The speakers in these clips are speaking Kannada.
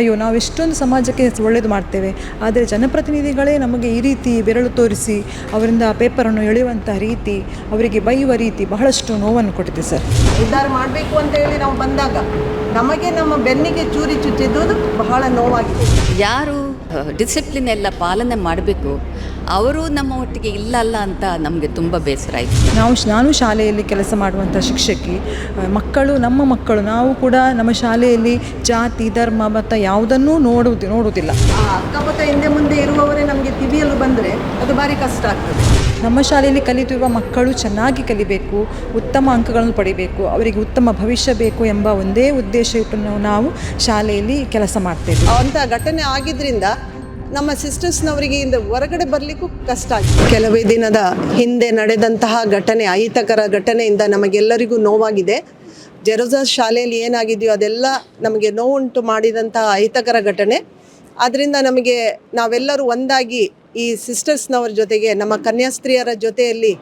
ಅಯ್ಯೋ ನಾವು ಎಷ್ಟೊಂದು ಸಮಾಜಕ್ಕೆ ಒಳ್ಳೆಯದು ಮಾಡ್ತೇವೆ, ಆದರೆ ಜನಪ್ರತಿನಿಧಿಗಳೇ ನಮಗೆ ಈ ರೀತಿ ಬೆರಳು ತೋರಿಸಿ ಅವರಿಂದ ಪೇಪರನ್ನು ಎಳೆಯುವಂಥ ರೀತಿ, ಅವರಿಗೆ ಬೈಯುವ ರೀತಿ ಬಹಳಷ್ಟು ನೋವನ್ನು ಕೊಟ್ಟಿದೆ ಸರ್. ಉದ್ಧಾರ ಮಾಡಬೇಕು ಅಂತ ಹೇಳಿ ನಾವು ಬಂದಾಗ ನಮಗೆ ನಮ್ಮ ಬೆನ್ನಿಗೆ ಚೂರಿ ಚುಚ್ಚಿದ್ದು ಬಹಳ ನೋವಾಗಿದೆ. ಯಾರು ಡಿಸಿಪ್ಲಿನ್ ಎಲ್ಲ ಪಾಲನೆ ಮಾಡಬೇಕು ಅವರು ನಮ್ಮ ಒಟ್ಟಿಗೆ ಇಲ್ಲಲ್ಲ ಅಂತ ನಮಗೆ ತುಂಬ ಬೇಸರ ಆಯಿತು. ನಾನು ಶಾಲೆಯಲ್ಲಿ ಕೆಲಸ ಮಾಡುವಂಥ ಶಿಕ್ಷಕಿ, ನಮ್ಮ ಮಕ್ಕಳು ನಾವು ಕೂಡ ನಮ್ಮ ಶಾಲೆಯಲ್ಲಿ ಜಾತಿ ಧರ್ಮ ಮತ ಯಾವುದನ್ನೂ ನೋಡುವುದಿಲ್ಲ. ಅಕ್ಕಪಕ್ಕ ಹಿಂದೆ ಮುಂದೆ ಇರುವವರೇ ನಮಗೆ ತಿವಿಯಲು ಬಂದರೆ ಅದು ಭಾರಿ ಕಷ್ಟ ಆಗ್ತದೆ. ನಮ್ಮ ಶಾಲೆಯಲ್ಲಿ ಕಲಿತಿರುವ ಮಕ್ಕಳು ಚೆನ್ನಾಗಿ ಕಲಿಬೇಕು, ಉತ್ತಮ ಅಂಕಗಳನ್ನು ಪಡಿಬೇಕು, ಅವರಿಗೆ ಉತ್ತಮ ಭವಿಷ್ಯ ಬೇಕು ಎಂಬ ಒಂದೇ ಉದ್ದೇಶ ಇಟ್ಟು ನಾವು ಶಾಲೆಯಲ್ಲಿ ಕೆಲಸ ಮಾಡ್ತೇವೆ. ಅಂಥ ಘಟನೆ ಆಗಿದ್ದರಿಂದ ನಮ್ಮ ಸಿಸ್ಟರ್ಸ್ನವರಿಗೆ ಇಂದ ಹೊರಗಡೆ ಬರಲಿಕ್ಕೂ ಕಷ್ಟ ಆಗಿದೆ. ಕೆಲವೇ ದಿನದ ಹಿಂದೆ ನಡೆದಂತಹ ಘಟನೆ, ಅಹಿತಕರ ಘಟನೆಯಿಂದ ನಮಗೆಲ್ಲರಿಗೂ ನೋವಾಗಿದೆ. ಜೆರೋಸಾ ಶಾಲೆಯಲ್ಲಿ ಏನಾಗಿದೆಯೋ ಅದೆಲ್ಲ ನಮಗೆ ನೋವುಂಟು ಮಾಡಿದಂತಹ ಅಹಿತಕರ ಘಟನೆ. ಆದ್ದರಿಂದ ನಾವೆಲ್ಲರೂ ಒಂದಾಗಿ ಈ ಸಿಸ್ಟರ್ಸ್ನವರ ಜೊತೆಗೆ, ನಮ್ಮ ಕನ್ಯಾಸ್ತ್ರೀಯರ ಜೊತೆಯಲ್ಲಿ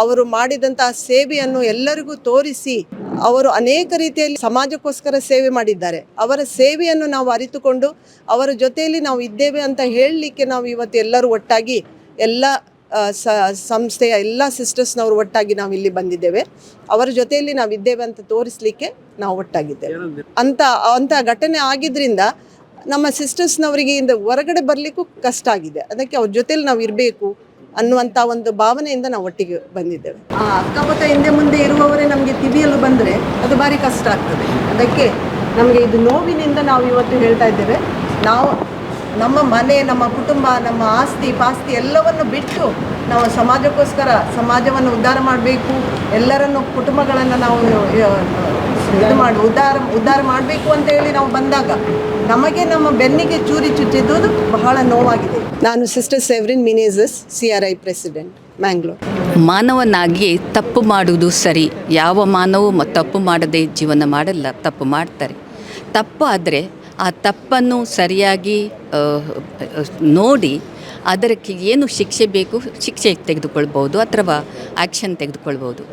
ಅವರು ಮಾಡಿದಂತಹ ಸೇವೆಯನ್ನು ಎಲ್ಲರಿಗೂ ತೋರಿಸಿ, ಅವರು ಅನೇಕ ರೀತಿಯಲ್ಲಿ ಸಮಾಜಕ್ಕೋಸ್ಕರ ಸೇವೆ ಮಾಡಿದ್ದಾರೆ. ಅವರ ಸೇವೆಯನ್ನು ನಾವು ಅರಿತುಕೊಂಡು ಅವರ ಜೊತೆಯಲ್ಲಿ ನಾವು ಇದ್ದೇವೆ ಅಂತ ಹೇಳಲಿಕ್ಕೆ ನಾವು ಇವತ್ತು ಎಲ್ಲರೂ ಒಟ್ಟಾಗಿ ಎಲ್ಲ ಸಂಸ್ಥೆಯ ಎಲ್ಲ ಸಿಸ್ಟರ್ಸ್ನವರು ಒಟ್ಟಾಗಿ ನಾವು ಇಲ್ಲಿ ಬಂದಿದ್ದೇವೆ. ಅವರ ಜೊತೆಯಲ್ಲಿ ನಾವು ಇದ್ದೇವೆ ಅಂತ ತೋರಿಸಲಿಕ್ಕೆ ನಾವು ಒಟ್ಟಾಗಿದ್ದೇವೆ. ಅಂಥ ಘಟನೆ ಆಗಿದ್ದರಿಂದ ನಮ್ಮ ಸಿಸ್ಟರ್ಸ್ನವರಿಗೆ ಇಂದ ಹೊರಗಡೆ ಬರಲಿಕ್ಕೂ ಕಷ್ಟ ಆಗಿದೆ. ಅದಕ್ಕೆ ಅವ್ರ ಜೊತೆಯಲ್ಲಿ ನಾವು ಇರಬೇಕು ಅನ್ನುವಂಥ ಒಂದು ಭಾವನೆಯಿಂದ ನಾವು ಒಟ್ಟಿಗೆ ಬಂದಿದ್ದೇವೆ. ಅಕ್ಕಪಕ್ಕ ಹಿಂದೆ ಮುಂದೆ ಇರುವವರೇ ನಮಗೆ ತಿವಿಯಲು ಬಂದರೆ ಅದು ಭಾರಿ ಕಷ್ಟ ಆಗ್ತದೆ. ಅದಕ್ಕೆ ನಮಗೆ ಇದು ನೋವಿನಿಂದ ನಾವು ಇವತ್ತು ಹೇಳ್ತಾ ಇದ್ದೇವೆ, ನಾವು ನಮ್ಮ ಮನೆ, ನಮ್ಮ ಕುಟುಂಬ, ನಮ್ಮ ಆಸ್ತಿ ಪಾಸ್ತಿ ಎಲ್ಲವನ್ನು ಬಿಟ್ಟು ನಾವು ಸಮಾಜಕ್ಕೋಸ್ಕರ ಸಮಾಜವನ್ನು ಉದ್ಧಾರ ಮಾಡಬೇಕು, ಎಲ್ಲರನ್ನು ಕುಟುಂಬಗಳನ್ನು ನಾವು ಉದ್ಧಾರ ಮಾಡಬೇಕು ಅಂತ ಹೇಳಿ ನಾವು ಬಂದಾಗ ನಮಗೆ ನಮ್ಮ ಬೆನ್ನಿಗೆ ಚೂರಿ ಚುಚ್ಚಿದ್ದು ಬಹಳ ನೋವಾಗಿದೆ. ನಾನು sister Severin Menezes, CRI president, Mangalore. ಮಾನವನಾಗಿ ತಪ್ಪು ಮಾಡುವುದು ಸರಿ. ಯಾವ ಮಾನವೂ ತಪ್ಪು ಮಾಡದೆ ಜೀವನ ಮಾಡಲ್ಲ, ತಪ್ಪು ಮಾಡ್ತಾರೆ. ತಪ್ಪು ಆದರೆ ಆ ತಪ್ಪನ್ನು ಸರಿಯಾಗಿ ನೋಡಿ ಅದಕ್ಕೆ ಏನು ಶಿಕ್ಷೆ ಬೇಕು ಶಿಕ್ಷೆ ತೆಗೆದುಕೊಳ್ಬೋದು ಅಥವಾ ಆ್ಯಕ್ಷನ್ ತೆಗೆದುಕೊಳ್ಬೋದು.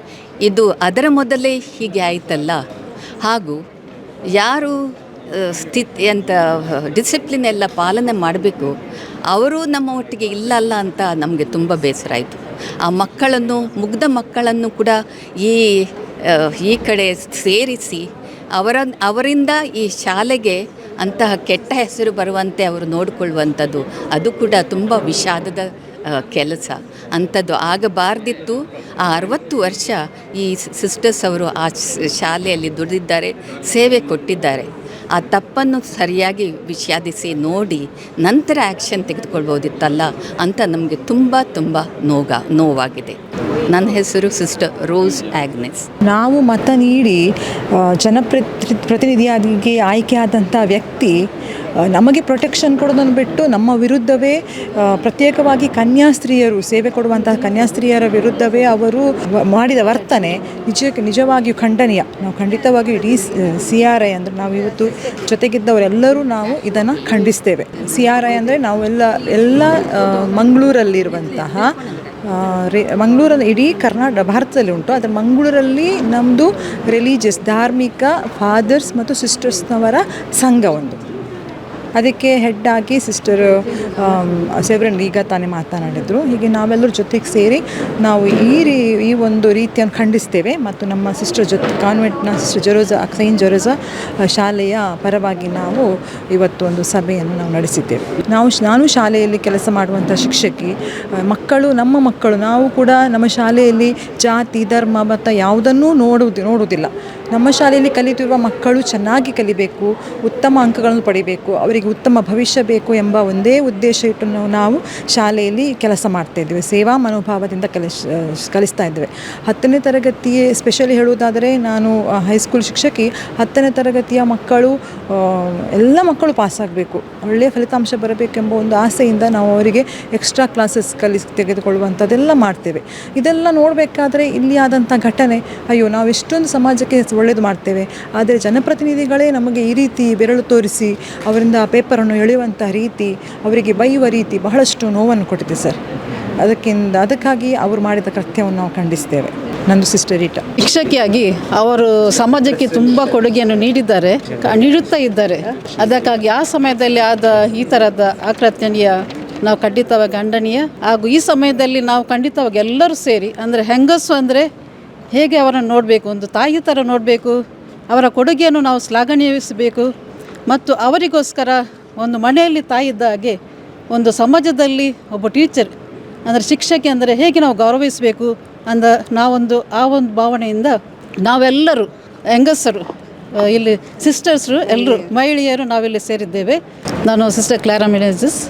ಇದು ಅದರ ಮೊದಲೇ ಹೀಗೆ ಆಯಿತಲ್ಲ. ಹಾಗೂ ಯಾರು ಡಿಸಿಪ್ಲಿನ್ ಎಲ್ಲ ಪಾಲನೆ ಮಾಡಬೇಕು ಅವರು ನಮ್ಮ ಒಟ್ಟಿಗೆ ಇಲ್ಲಲ್ಲ ಅಂತ ನಮಗೆ ತುಂಬ ಬೇಸರ ಆಯಿತು. ಆ ಮುಗ್ಧ ಮಕ್ಕಳನ್ನು ಕೂಡ ಈ ಕಡೆ ಸೇರಿಸಿ ಅವರಿಂದ ಈ ಶಾಲೆಗೆ ಅಂತಹ ಕೆಟ್ಟ ಹೆಸರು ಬರುವಂತೆ ಅವರು ನೋಡಿಕೊಳ್ಳುವಂಥದ್ದು, ಅದು ಕೂಡ ತುಂಬ ವಿಷಾದದ ಕೆಲಸ. ಅಂಥದ್ದು ಆಗಬಾರ್ದಿತ್ತು. ಆ 60 ವರ್ಷ ಈ ಸಿಸ್ಟರ್ಸ್ ಅವರು ಆ ಶಾಲೆಯಲ್ಲಿ ದುಡಿದಿದ್ದಾರೆ, ಸೇವೆ ಕೊಟ್ಟಿದ್ದಾರೆ. ಆ ತಪ್ಪನ್ನು ಸರಿಯಾಗಿ ವಿಷಾದಿಸಿ ನೋಡಿ ನಂತರ ಆ್ಯಕ್ಷನ್ ತೆಗೆದುಕೊಳ್ಬೋದಿತ್ತಲ್ಲ ಅಂತ ನಮಗೆ ತುಂಬ ನೋವಾಗಿದೆ. ನನ್ನ ಹೆಸರು ಸಿಸ್ಟರ್ ರೋಸ್ ಆಗ್ನೆಸ್. ನಾವು ಮತ ನೀಡಿ ಜನಪ್ರತಿನಿಧಿಯಾಗಿ ಆಯ್ಕೆಯಾದಂಥ ವ್ಯಕ್ತಿ ನಮಗೆ ಪ್ರೊಟೆಕ್ಷನ್ ಕೊಡೋದನ್ನು ಬಿಟ್ಟು ನಮ್ಮ ವಿರುದ್ಧವೇ ಪ್ರತ್ಯೇಕವಾಗಿ ಕನ್ಯಾಸ್ತ್ರೀಯರು ಸೇವೆ ಕೊಡುವಂತಹ ಕನ್ಯಾಸ್ತ್ರೀಯರ ವಿರುದ್ಧವೇ ಅವರು ಮಾಡಿದ ವರ್ತನೆ ನಿಜವಾಗಿಯೂ ಖಂಡನೀಯ. ನಾವು ಖಂಡಿತವಾಗಿಯೂ ಇಡೀ CRI ಅಂದರೆ ನಾವು ಇವತ್ತು ಜೊತೆಗಿದ್ದವರೆಲ್ಲರೂ ನಾವು ಇದನ್ನು ಖಂಡಿಸ್ತೇವೆ. CRI ಅಂದರೆ ನಾವೆಲ್ಲ ಮಂಗಳೂರಲ್ಲಿರುವಂತಹ ಮಂಗಳೂರಲ್ಲಿ ಇಡೀ ಭಾರತದಲ್ಲಿ ಉಂಟು. ಆದರೆ ಮಂಗಳೂರಲ್ಲಿ ನಮ್ಮದು ರಿಲಿಜಿಯಸ್ ಧಾರ್ಮಿಕ ಫಾದರ್ಸ್ ಮತ್ತು ಸಿಸ್ಟರ್ಸ್ನವರ ಸಂಘ ಒಂದು. ಅದಕ್ಕೆ ಹೆಡ್ ಆಗಿ ಸಿಸ್ಟರ್ ಸೆವ್ರಿನ್ ಈಗ ತಾನೇ ಮಾತನಾಡಿದರು. ಹೀಗೆ ನಾವೆಲ್ಲರೂ ಜೊತೆಗೆ ಸೇರಿ ನಾವು ಈ ಒಂದು ರೀತಿಯನ್ನು ಖಂಡಿಸ್ತೇವೆ. ಮತ್ತು ನಮ್ಮ ಕಾನ್ವೆಂಟ್ನ ಸಿಸ್ಟರ್ ಸೈಂಟ್ ಜೆರೋಸಾ ಶಾಲೆಯ ಪರವಾಗಿ ನಾವು ಇವತ್ತು ಒಂದು ಸಭೆಯನ್ನು ನಾವು ನಡೆಸಿದ್ದೇವೆ. ನಾನು ಶಾಲೆಯಲ್ಲಿ ಕೆಲಸ ಮಾಡುವಂಥ ಶಿಕ್ಷಕಿ, ನಮ್ಮ ಮಕ್ಕಳು ನಾವು ಕೂಡ ನಮ್ಮ ಶಾಲೆಯಲ್ಲಿ ಜಾತಿ ಧರ್ಮ ಮತ ಯಾವುದನ್ನೂ ನೋಡುವುದಿಲ್ಲ. ನಮ್ಮ ಶಾಲೆಯಲ್ಲಿ ಕಲಿತಿರುವ ಮಕ್ಕಳು ಚೆನ್ನಾಗಿ ಕಲಿಬೇಕು, ಉತ್ತಮ ಅಂಕಗಳನ್ನು ಪಡಿಬೇಕು, ಅವರಿಗೆ ಉತ್ತಮ ಭವಿಷ್ಯ ಬೇಕು ಎಂಬ ಒಂದೇ ಉದ್ದೇಶ ಇಟ್ಟು ನಾವು ಶಾಲೆಯಲ್ಲಿ ಕೆಲಸ ಮಾಡ್ತಾಯಿದ್ದೇವೆ. ಸೇವಾ ಮನೋಭಾವದಿಂದ ಕಲಿಸ್ತಾ ಇದ್ದೇವೆ. 10ನೇ ತರಗತಿ ಸ್ಪೆಷಲಿ ಹೇಳುವುದಾದರೆ, ನಾನು ಹೈಸ್ಕೂಲ್ ಶಿಕ್ಷಕಿ. 10ನೇ ತರಗತಿಯ ಎಲ್ಲ ಮಕ್ಕಳು ಪಾಸಾಗಬೇಕು, ಒಳ್ಳೆಯ ಫಲಿತಾಂಶ ಬರಬೇಕೆಂಬ ಒಂದು ಆಸೆಯಿಂದ ನಾವು ಅವರಿಗೆ ಎಕ್ಸ್ಟ್ರಾ ಕ್ಲಾಸಸ್ ತೆಗೆದುಕೊಳ್ಳುವಂಥದ್ದೆಲ್ಲ ಮಾಡ್ತೇವೆ. ಇದೆಲ್ಲ ನೋಡಬೇಕಾದ್ರೆ ಇಲ್ಲಿ ಆದಂಥ ಘಟನೆ, ಅಯ್ಯೋ ನಾವು ಎಷ್ಟೊಂದು ಸಮಾಜಕ್ಕೆ ಒಳ್ಳೆಯದು ಮಾಡ್ತೇವೆ, ಆದರೆ ಜನಪ್ರತಿನಿಧಿಗಳೇ ನಮಗೆ ಈ ರೀತಿ ಬೆರಳು ತೋರಿಸಿ ಅವರಿಂದ ಪೇಪರನ್ನು ಎಳೆಯುವಂಥ ರೀತಿ, ಅವರಿಗೆ ಬೈಯುವ ರೀತಿ ಬಹಳಷ್ಟು ನೋವನ್ನು ಕೊಟ್ಟಿದೆ ಸರ್. ಅದಕ್ಕಾಗಿ ಅವರು ಮಾಡಿದ ಕೃತ್ಯವನ್ನು ನಾವು ಖಂಡಿಸ್ತೇವೆ. ನಂದು ಸಿಸ್ಟರ್ ರೀಟಾ. ಶಿಕ್ಷಕಿಯಾಗಿ ಅವರು ಸಮಾಜಕ್ಕೆ ತುಂಬ ಕೊಡುಗೆಯನ್ನು ನೀಡುತ್ತಾ ಇದ್ದಾರೆ. ಅದಕ್ಕಾಗಿ ಆ ಸಮಯದಲ್ಲಿ ಆದ ಈ ಥರದ ಅಕೃತ್ಯನೀಯ ನಾವು ಖಂಡಿತವಾಗಿ ಖಂಡನೀಯ. ಹಾಗೂ ಈ ಸಮಯದಲ್ಲಿ ನಾವು ಖಂಡಿತವಾಗಿ ಎಲ್ಲರೂ ಸೇರಿ, ಅಂದರೆ ಹೆಂಗಸು ಅಂದರೆ ಹೇಗೆ ಅವರನ್ನು ನೋಡಬೇಕು, ಒಂದು ತಾಯಿ ಥರ ನೋಡಬೇಕು, ಅವರ ಕೊಡುಗೆಯನ್ನು ನಾವು ಶ್ಲಾಘನೀಯಿಸಬೇಕು. ಮತ್ತು ಅವರಿಗೋಸ್ಕರ ಒಂದು ಮನೆಯಲ್ಲಿ ತಾಯಿ ಇದ್ದ ಹಾಗೆ ಒಂದು ಸಮಾಜದಲ್ಲಿ ಒಬ್ಬ ಟೀಚರ್ ಅಂದರೆ ಶಿಕ್ಷಕಿ ಅಂದರೆ ಹೇಗೆ ನಾವು ಗೌರವಿಸಬೇಕು ನಾವೊಂದು ಆ ಒಂದು ಭಾವನೆಯಿಂದ ನಾವೆಲ್ಲರೂ ಹೆಂಗಸರು ಇಲ್ಲಿ ಸಿಸ್ಟರ್ಸರು ಎಲ್ಲರೂ ಮಹಿಳೆಯರು ನಾವಿಲ್ಲಿ ಸೇರಿದ್ದೇವೆ. ನಾನು ಸಿಸ್ಟರ್ ಕ್ಲಾರಾ ಮೆನೆಜಿಸ್.